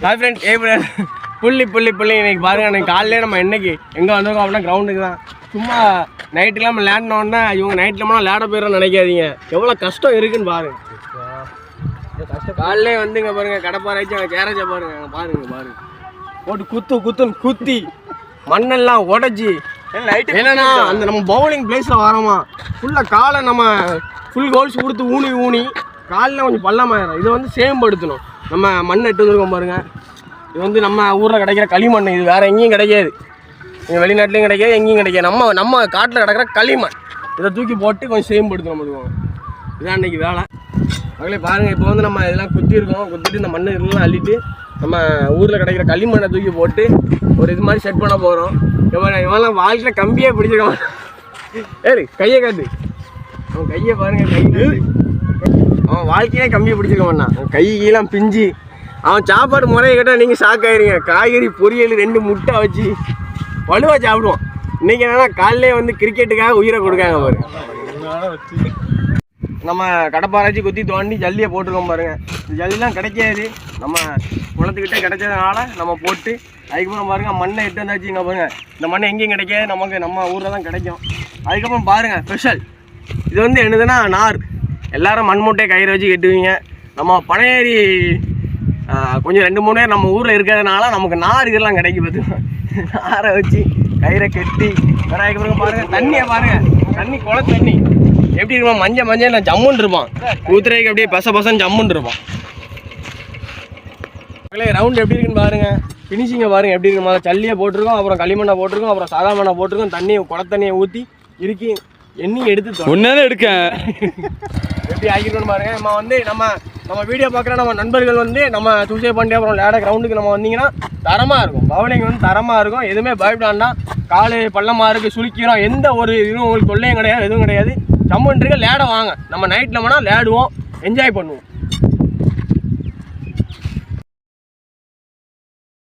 Hi friend புள்ளி இன்னைக்கு பாருங்க எனக்கு காலையிலே நம்ம என்னைக்கு எங்கே வந்திருக்கோம் அப்படின்னா கிரவுண்டுக்கு தான். சும்மா நைட்டுலாம் நம்ம விளையாடினோன்னா இவங்க நைட்லமா விளையாட போயிடறோம் நினைக்காதீங்க. எவ்வளோ கஷ்டம் இருக்குன்னு பாருங்க. காலையிலே வந்துங்க பாருங்க கடப்பாராய்ச்சி அங்கே கேரேஜை பாருங்க அங்கே பாருங்க போட்டு குத்துன்னு குத்தி மண்ணெல்லாம் உடச்சி என்னன்னா அந்த நம்ம பவுலிங் பிளேஸில் வரோமா ஃபுல்லாக காலை நம்ம ஃபுல் கோல்ஸ் கொடுத்து ஊனி காலில் கொஞ்சம் பள்ளமாயிடும். இதை வந்து சேம்படுத்தணும். நம்ம மண் எட்டு வந்துருக்கோம் பாருங்க. இது வந்து நம்ம ஊரில் கிடைக்கிற களிமண். இது வேறு எங்கேயும் கிடைக்காது. எங்கள் வெளிநாட்டிலையும் கிடைக்காது, எங்கேயும் கிடைக்காது. நம்ம காட்டில் கிடக்கிற களிமண் இதை தூக்கி போட்டு கொஞ்சம் சேம்படுத்தணும் முடியும். இதான் அன்றைக்கி வேலை. அவங்களே பாருங்கள். இப்போ வந்து நம்ம இதெல்லாம் குத்திட்டு இந்த மண் இதெல்லாம் அள்ளிட்டு நம்ம ஊரில் கிடைக்கிற களிமண்ணை தூக்கி போட்டு ஒரு இது மாதிரி செட் பண்ண போகிறோம். இவெல்லாம் வாழ்க்கையில் கம்பியே பிடிச்சிருக்கான். ஏய் கையை காட்டு. அவன் கையை பாருங்கள். அவன் வாழ்க்கையே கம்பியை பிடிச்சிருக்க மாட்டான். அவன் கையெல்லாம் பிஞ்சு அவன் சாப்பாடு முறையை கேட்டால் நீங்கள் ஷாக்காயிருங்க. காய்கறி பொரியல் 2 முட்டை வச்சு வலுவாக சாப்பிடுவான். இன்றைக்கி என்னன்னா காலையிலே வந்து கிரிக்கெட்டுக்காக உயிரை கொடுக்காங்க பாருங்க. நம்ம கடப்பாராய்ச்சி குத்தி தோண்டி ஜல்லியை போட்டிருக்கோம் பாருங்கள். இந்த ஜல்லிலாம் கிடைக்காது. நம்ம குளத்துக்கிட்டே கிடைச்சதுனால நம்ம போட்டு அதுக்கப்புறம் பாருங்கள் மண்ணை எட்டு வந்தாச்சுங்க பாருங்கள். இந்த மண்ணை எங்கேயும் கிடைக்காது, நமக்கு நம்ம ஊரில் தான் கிடைக்கும். அதுக்கப்புறம் பாருங்கள் ஸ்பெஷல் இது வந்து என்னதுன்னா நார். எல்லோரும் மண் மூட்டையை கயிறை வச்சு கட்டுவீங்க. நம்ம பனையேறி கொஞ்சம் 2-3 பேர் நம்ம ஊரில் இருக்கிறதுனால நமக்கு நார் இதெல்லாம் கிடைக்கும். பார்த்துக்கோங்க. நாரை வச்சு கயிறை கட்டி அதுக்கப்புறம் பாருங்கள் தண்ணியை பாருங்கள். தண்ணி குளத்து தண்ணி எப்படி இருப்பான் மஞ்சள் நான் ஜம்முன்னு இருப்பான். ஊத்துறைக்கு அப்படியே பசன்னு ஜம்முன்னு இருப்பான். ரவுண்ட் எப்படி இருக்குன்னு பாருங்கள். ஃபினிஷிங்கை பாருங்கள் எப்படி இருக்கு. மாதிரி சல்லியை போட்டிருக்கோம், அப்புறம் களிமண்ணை போட்டிருக்கோம், அப்புறம் சாதா மண்ணை போட்டிருக்கோம். தண்ணியை குளத்தண்ணியை ஊற்றி இறுக்கி எண்ணி எடுத்து ஒன்றே எடுக்க எப்படி ஆகிருக்கோன்னு பாருங்கள். நம்ம வந்து நம்ம வீடியோ பார்க்குற நம்ம நண்பர்கள் வந்து நம்ம சூசை பண்ணி அப்புறம் விளையாட கிரவுண்டுக்கு நம்ம வந்தீங்கன்னா தரமாக இருக்கும். பவுலிங் வந்து தரமாக இருக்கும். எதுவுமே பயப்படாண்டா. காலு பள்ளமாக இருக்குது, சுழிக்கிறோம், எந்த ஒரு இதுவும் உங்களுக்கு தொல்லையும் கிடையாது, எதுவும் கிடையாது. சம்மன் இருக்க விளையாட வாங்க. நம்ம நைட்டில் வேணால் விளையாடுவோம், என்ஜாய் பண்ணுவோம்.